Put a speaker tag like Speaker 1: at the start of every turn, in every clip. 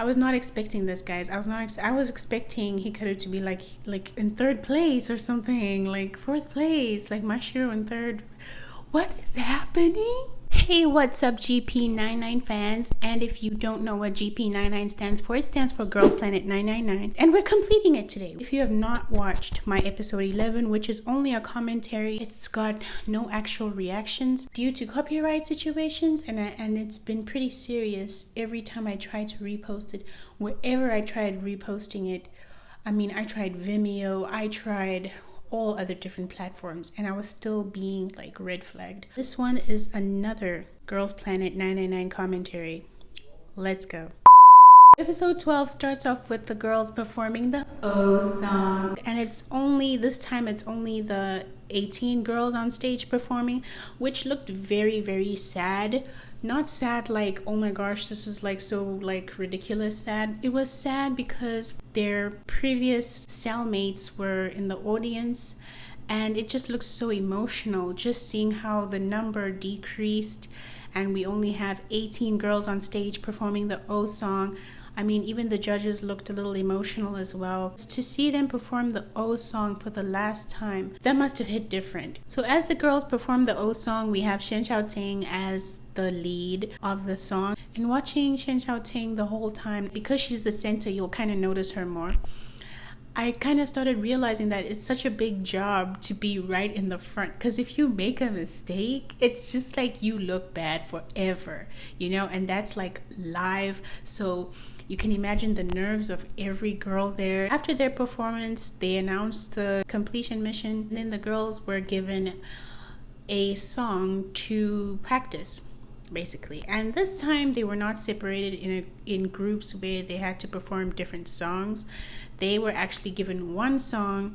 Speaker 1: I was not expecting this, guys. I was expecting Hikaru to be like in third place or something, like fourth place, like Mashiro in third. What is happening? Hey, what's up, GP99 fans? And if you don't know what GP99 stands for, it stands for Girls Planet 999. And we're completing it today. If you have not watched my episode 11, which is only a commentary, it's got no actual reactions due to copyright situations. And it's been pretty serious every time I try to repost it. Wherever I tried reposting it, I tried Vimeo, I tried all other different platforms, and I was still being like red flagged. This one is another Girls Planet 999 commentary. Let's go. Episode 12 starts off with the girls performing the O song, and this time it's only the 18 girls on stage performing, which looked very, very sad. Not sad like, oh my gosh, this is like so like ridiculous sad. It was sad because their previous cellmates were in the audience, and it just looks so emotional just seeing how the number decreased and we only have 18 girls on stage performing the O song. Even the judges looked a little emotional as well. To see them perform the O song for the last time, that must have hit different. So as the girls perform the O song, we have Shen Xiaoting as the lead of the song. And watching Shen Xiaoting the whole time, because she's the center, you'll kind of notice her more. I kind of started realizing that it's such a big job to be right in the front, because if you make a mistake, it's just like you look bad forever, and that's like live. So you can imagine the nerves of every girl there. After their performance, they announced the completion mission. And then the girls were given a song to practice, basically. And this time they were not separated in groups where they had to perform different songs. They were actually given one song,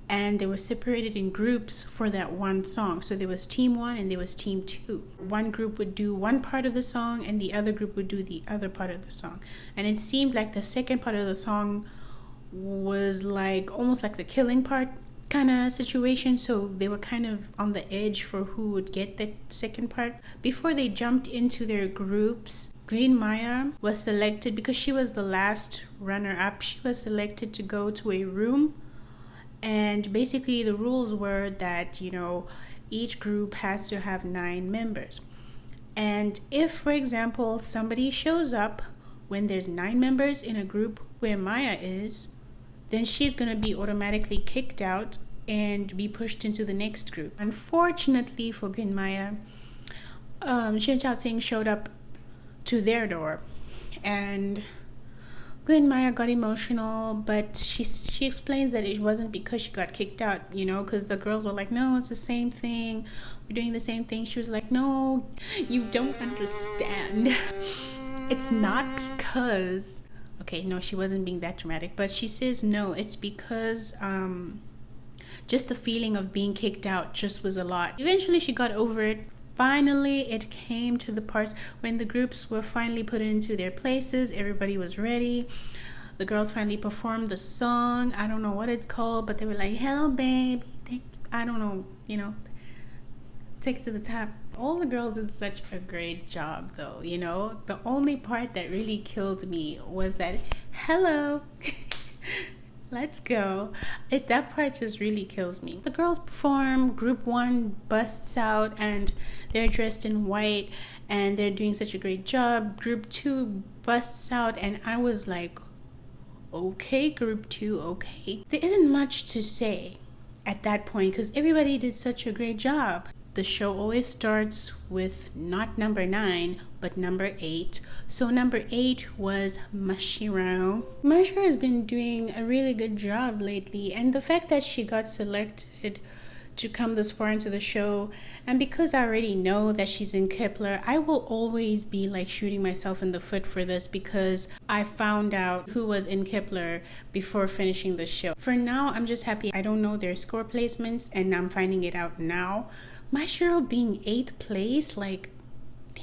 Speaker 1: and they were separated in groups for that one song. So there was team 1 and there was team 2. One group would do one part of the song and the other group would do the other part of the song. And it seemed like the second part of the song was like almost like the killing part kind of situation. So they were kind of on the edge for who would get that second part. Before they jumped into their groups, Green Maya was selected because she was the last runner-up. She was selected to go to a room. And basically the rules were that, each group has to have 9 members. And if, for example, somebody shows up when there's 9 members in a group where Maya is, then she's going to be automatically kicked out and be pushed into the next group. Unfortunately for Gun Maya, Shen Xiaoting showed up to their door, and Gun Maya got emotional, but she explains that it wasn't because she got kicked out, because the girls were like, no, it's the same thing. We're doing the same thing. She was like, no, you don't understand. It's not because... Okay, no, she wasn't being that dramatic, but she says, no, it's because just the feeling of being kicked out just was a lot. Eventually, she got over it. Finally, it came to the parts when the groups were finally put into their places. Everybody was ready. The girls finally performed the song. I don't know what it's called, but they were like, hello, baby. I don't know, take it to the top. All the girls did such a great job, though, The only part that really killed me was that, hello. Let's go. That part just really kills me. The girls perform, group 1 busts out and they're dressed in white and they're doing such a great job. Group 2 busts out and I was like, okay, group 2, okay. There isn't much to say at that point because everybody did such a great job. The show always starts with not number 9, but number 8. So number 8 was Mashiro. Mashiro has been doing a really good job lately, and the fact that she got selected to come this far into the show, and because I already know that she's in Kepler, I will always be like shooting myself in the foot for this because I found out who was in Kepler before finishing the show. For now, I'm just happy I don't know their score placements, and I'm finding it out now. Mashiro being 8th place, like,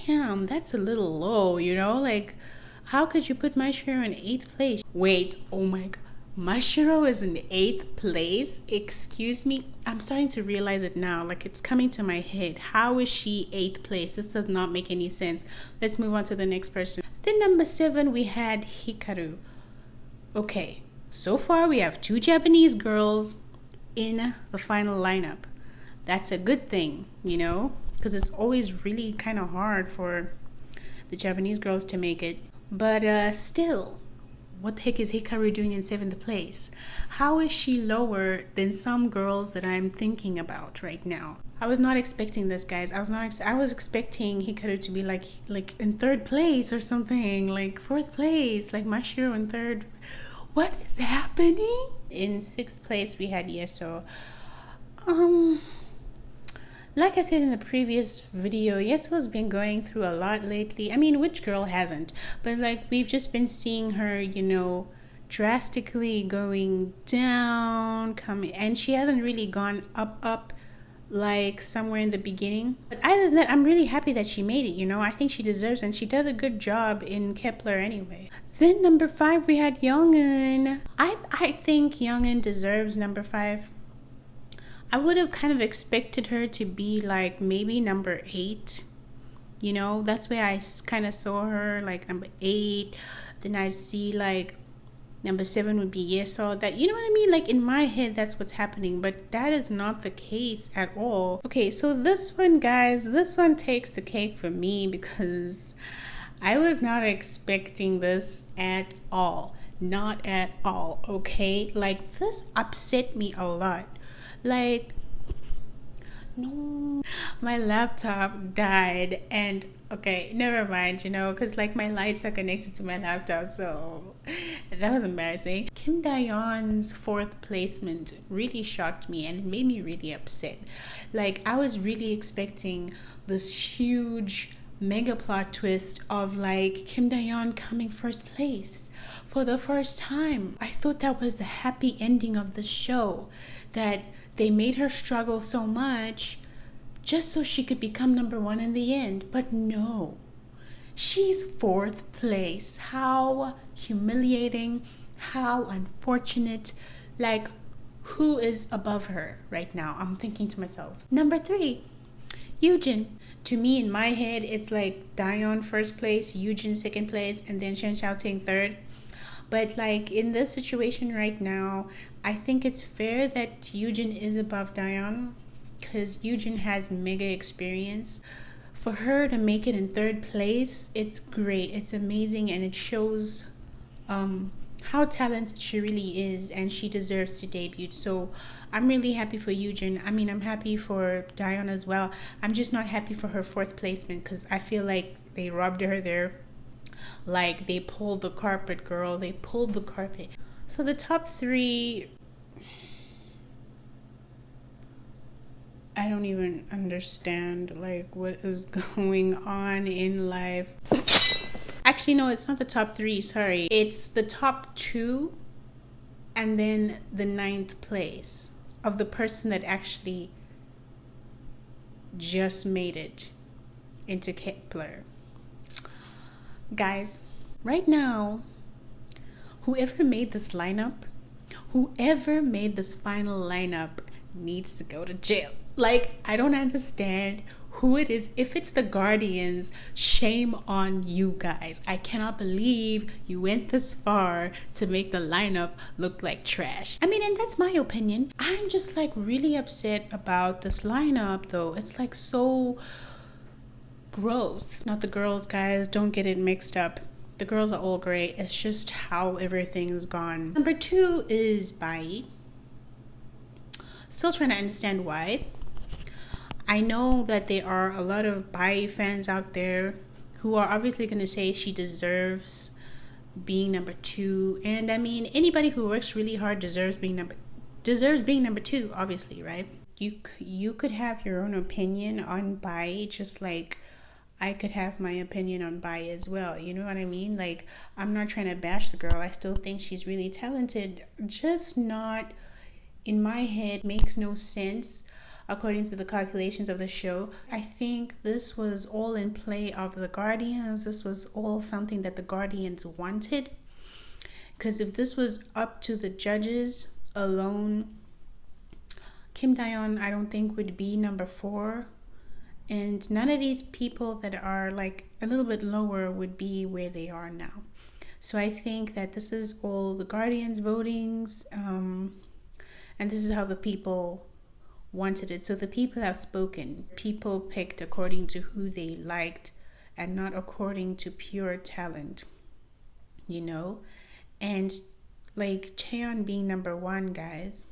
Speaker 1: damn, that's a little low, Like, how could you put Mashiro in 8th place? Wait, oh my god. Mashiro is in 8th place? Excuse me? I'm starting to realize it now. Like, it's coming to my head. How is she 8th place? This does not make any sense. Let's move on to the next person. Then number 7 we had Hikaru. Okay, so far we have 2 Japanese girls in the final lineup. That's a good thing, you know, because it's always really kind of hard for the Japanese girls to make it. But still, what the heck is Hikaru doing in 7th place? How is she lower than some girls that I'm thinking about right now? I was not expecting this, guys. I was expecting Hikaru to be like in 3rd place or something, like 4th place, like Mashiro in 3rd. What is happening? In 6th place we had Yeso. Like I said in the previous video, Yeso's been going through a lot lately. I mean, which girl hasn't? But like, we've just been seeing her, you know, drastically going down, coming, and she hasn't really gone up like somewhere in the beginning. But other than that, I'm really happy that she made it, you know. I think she deserves it, and she does a good job in Kepler anyway. Then number 5 we had Youngin. I think Youngin deserves number 5. I would have kind of expected her to be like maybe number 8. You know, that's where I kind of saw her, like number 8. Then I see like number 7 would be Yeso. That, you know what I mean? Like in my head, that's what's happening. But that is not the case at all. Okay, so this one, guys, this one takes the cake for me because I was not expecting this at all. Not at all, okay? Like, this upset me a lot. Like, no, my laptop died, and okay, never mind, you know, because like my lights are connected to my laptop, so that was embarrassing. Kim Daeon's 4th placement really shocked me, and it made me really upset. Like, I was really expecting this huge mega plot twist of like Kim Daeon coming 1st place for the first time. I thought that was the happy ending of the show, that they made her struggle so much just so she could become number 1 in the end. But no, she's 4th place. How humiliating, how unfortunate. Like, who is above her right now? I'm thinking to myself. Number 3, Yoojin. To me, in my head, it's like Daeon 1st place, Yoojin 2nd place, and then Shen Xiaoting 3rd. But like in this situation right now, I think it's fair that Yoojin is above Daeon because Yoojin has mega experience. For her to make it in 3rd place, it's great, it's amazing, and it shows how talented she really is, and she deserves to debut. So I'm really happy for Yoojin. I mean, I'm happy for Daeon as well. I'm just not happy for her 4th placement because I feel like they robbed her there. Like, they pulled the carpet, girl. They pulled the carpet. So the top 3, I don't even understand like what is going on in life. Actually, no, it's not the top 3, sorry. It's the top 2 and then the 9th place of the person that actually just made it into Kepler. Guys, right now, whoever made this final lineup needs to go to jail. Like, I don't understand who it is. If it's the Guardians, shame on you guys. I cannot believe you went this far to make the lineup look like trash. I mean, and that's my opinion. I'm just like really upset about this lineup though. It's like so gross. Not the girls, guys, don't get it mixed up. The girls are all great. It's just how everything's gone. Number 2 is Bai. Still trying to understand why. I know that there are a lot of Bai fans out there who are obviously going to say she deserves being number 2. And I mean, anybody who works really hard deserves being number 2, obviously, right? You could have your own opinion on Bai, just like I could have my opinion on Bai as well. You know what I mean? Like, I'm not trying to bash the girl. I still think she's really talented. Just not, in my head, makes no sense according to the calculations of the show. I think this was all in play of the Guardians. This was all something that the Guardians wanted. Because if this was up to the judges alone, Kim Daeon, I don't think, would be number 4. And none of these people that are like a little bit lower would be where they are now. So I think that this is all the Guardians votings, and this is how the people wanted it. So the people have spoken. People picked according to who they liked and not according to pure talent, you know? And like Cheon being number one, guys.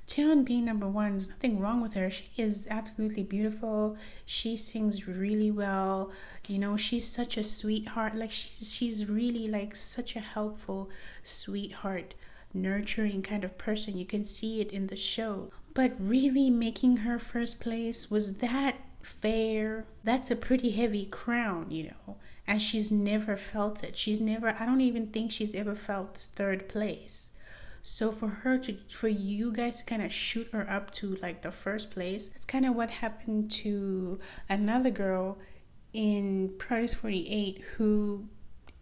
Speaker 1: Cheon being number one, there's nothing wrong with her. She is absolutely beautiful. She sings really well. You know, she's such a sweetheart. Like she's really like such a helpful sweetheart, nurturing kind of person. You can see it in the show. But really making her first place, was that fair? That's a pretty heavy crown, you know. And she's never felt it. I don't even think she's ever felt third place. So for you guys to kind of shoot her up to like the first place, that's kind of what happened to another girl in Paradise 48 who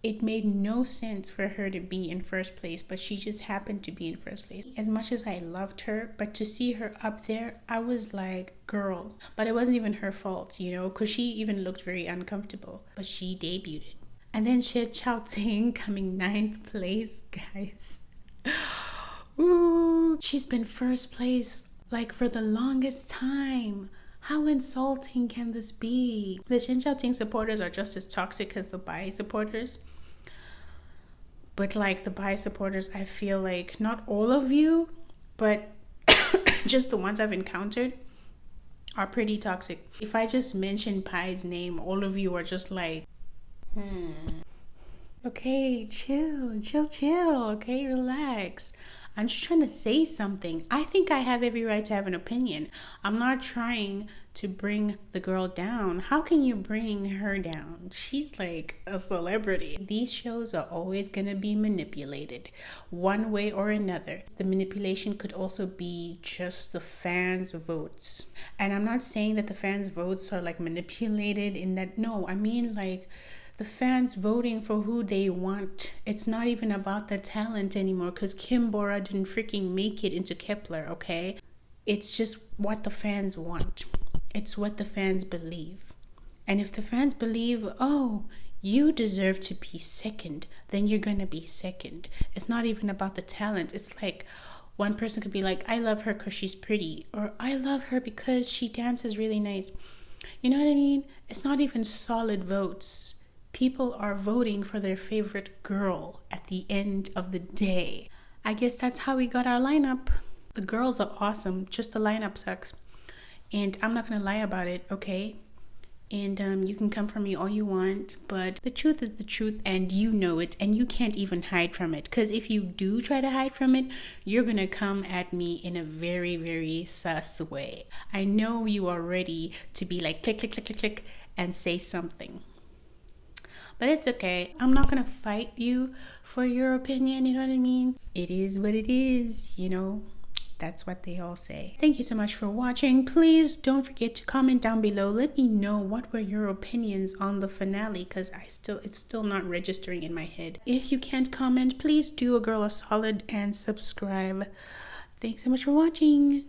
Speaker 1: it made no sense for her to be in first place, but she just happened to be in first place. As much as I loved her, but to see her up there, I was like, girl. But it wasn't even her fault, you know, because she even looked very uncomfortable. But she debuted. And then she had Chao Ting coming 9th place, guys. Ooh, she's been first place like for the longest time. How insulting can this be? The Shin Chao Ting supporters are just as toxic as the Bai supporters. But like the Bai supporters, I feel like not all of you, but just the ones I've encountered are pretty toxic. If I just mention Bai's name, all of you are just like, okay, chill. Okay, relax. I'm just trying to say something. I think I have every right to have an opinion. I'm not trying to bring the girl down. How can you bring her down? She's like a celebrity. These shows are always going to be manipulated one way or another. The manipulation could also be just the fans' votes. And I'm not saying that the fans' votes are like manipulated in that. No, I mean like the fans voting for who they want. It's not even about the talent anymore because Kim Bora didn't freaking make it into Kepler, okay? It's just what the fans want. It's what the fans believe. And if the fans believe, oh, you deserve to be second, then you're going to be second. It's not even about the talent. It's like one person could be like, I love her because she's pretty, or I love her because she dances really nice. You know what I mean? It's not even solid votes. People are voting for their favorite girl at the end of the day. I guess that's how we got our lineup. The girls are awesome, just the lineup sucks. And I'm not going to lie about it, okay? And you can come for me all you want, but the truth is the truth and you know it and you can't even hide from it. Because if you do try to hide from it, you're going to come at me in a very, very sus way. I know you are ready to be like click, click, click, click, click and say something. But it's okay. I'm not going to fight you for your opinion. You know what I mean? It is what it is, you know. That's what they all say. Thank you so much for watching. Please don't forget to comment down below. Let me know what were your opinions on the finale because it's still not registering in my head. If you can't comment, please do a girl a solid and subscribe. Thanks so much for watching.